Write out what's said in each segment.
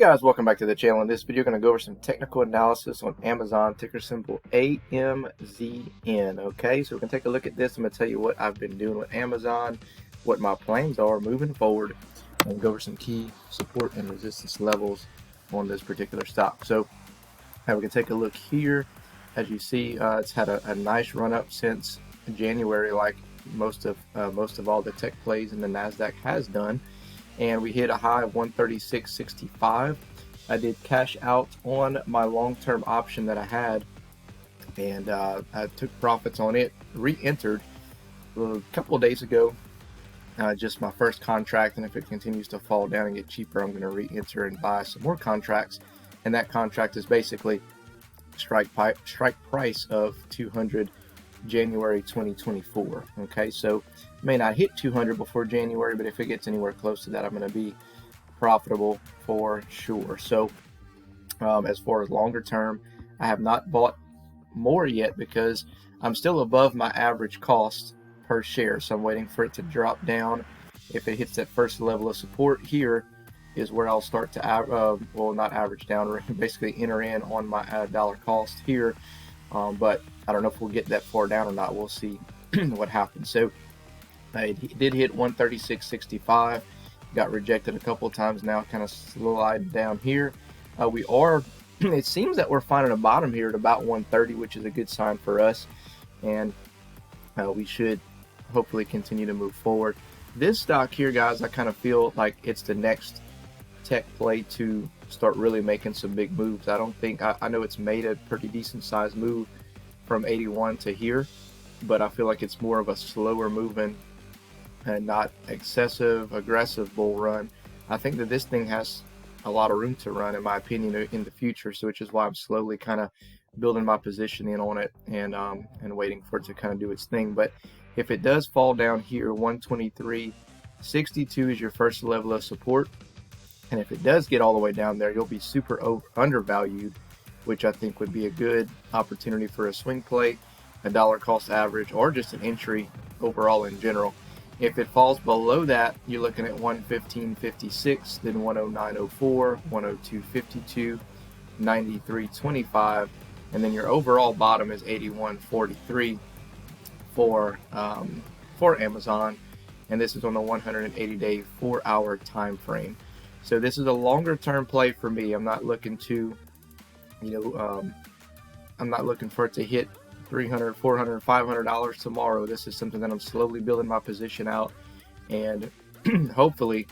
Guys, welcome back to the channel. In this video, we're going to go over some technical analysis on Amazon, ticker symbol AMZN. Okay, so we're going to take a look at this. I'm going to tell you what I've been doing with Amazon, what my plans are moving forward, and go over some key support and resistance levels on this particular stock. So we can take a look here. As you see, it's had a nice run up since January, like most of all the tech plays in the NASDAQ has done. And we hit a high of 136.65. I did cash out on my long-term option that I had, and I took profits on it, re-entered a couple of days ago, just my first contract, and if it continues to fall down and get cheaper, I'm going to re-enter and buy some more contracts. And that contract is basically strike price of 200 January 2024. Okay, so may not hit 200 before January, but if it gets anywhere close to that, I'm going to be profitable for sure. So as far as longer term, I have not bought more yet because I'm still above my average cost per share, so I'm waiting for it to drop down. If it hits that first level of support, here is where I'll start to not average down, basically enter in on my dollar cost here. But I don't know if we'll get that far down or not. We'll see what happens. So it did hit 136.65, got rejected a couple of times now, kind of slide down here. It seems that we're finding a bottom here at about 130, which is a good sign for us, and we should hopefully continue to move forward. This stock here, guys, I kind of feel like it's the next tech play to start really making some big moves. I know it's made a pretty decent sized move from 81 to here, but I feel like it's more of a slower moving and not excessive aggressive bull run. I think that this thing has a lot of room to run, in my opinion, in the future, so which is why I'm slowly kind of building my position in on it and waiting for it to kind of do its thing. But if it does fall down here, 123.62 is your first level of support, and if it does get all the way down there, you'll be super undervalued, which I think would be a good opportunity for a swing play, a dollar cost average, or just an entry overall in general. If it falls below that, you're looking at 115.56, then 109.04, 102.52, 93.25, and then your overall bottom is 81.43 for Amazon, and this is on the 180-day 4-hour time frame. So this is a longer term play for me. I'm not looking to, I'm not looking for it to hit $300, $400, $500 tomorrow. This is something that I'm slowly building my position out, and hopefully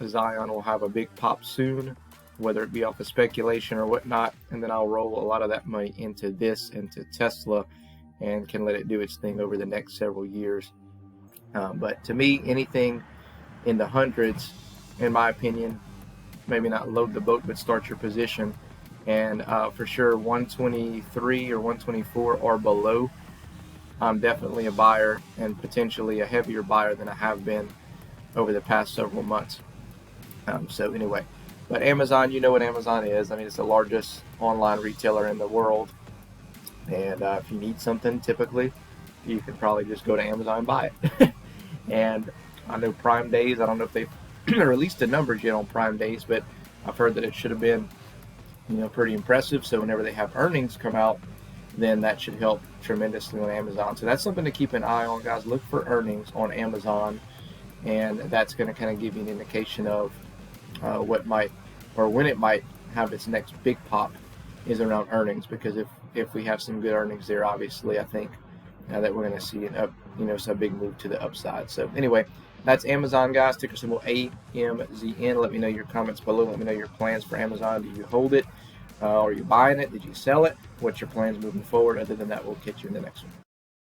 Zion will have a big pop soon, whether it be off of speculation or whatnot, and then I'll roll a lot of that money into Tesla, and can let it do its thing over the next several years. But to me, anything in the hundreds, in my opinion, maybe not load the boat, but start your position. And for sure 123 or 124 or below, I'm definitely a buyer, and potentially a heavier buyer than I have been over the past several months. So anyway, but Amazon, you know what Amazon is. I mean, it's the largest online retailer in the world, and if you need something, typically you can probably just go to Amazon and buy it. And I know Prime Days, I don't know if they've released the numbers yet on Prime Days, but I've heard that it should have been pretty impressive. So whenever they have earnings come out, then that should help tremendously on Amazon. So that's something to keep an eye on, guys. Look for earnings on Amazon, and that's going to kind of give you an indication of what might, or when it might have its next big pop is around earnings. Because if we have some good earnings there, obviously I think that we're going to see some big move to the upside. So anyway, that's Amazon, guys. Ticker symbol AMZN. Let me know your comments below. Let me know your plans for Amazon. Do you hold it? Are you buying it? Did you sell it? What's your plans moving forward? Other than that, we'll catch you in the next one.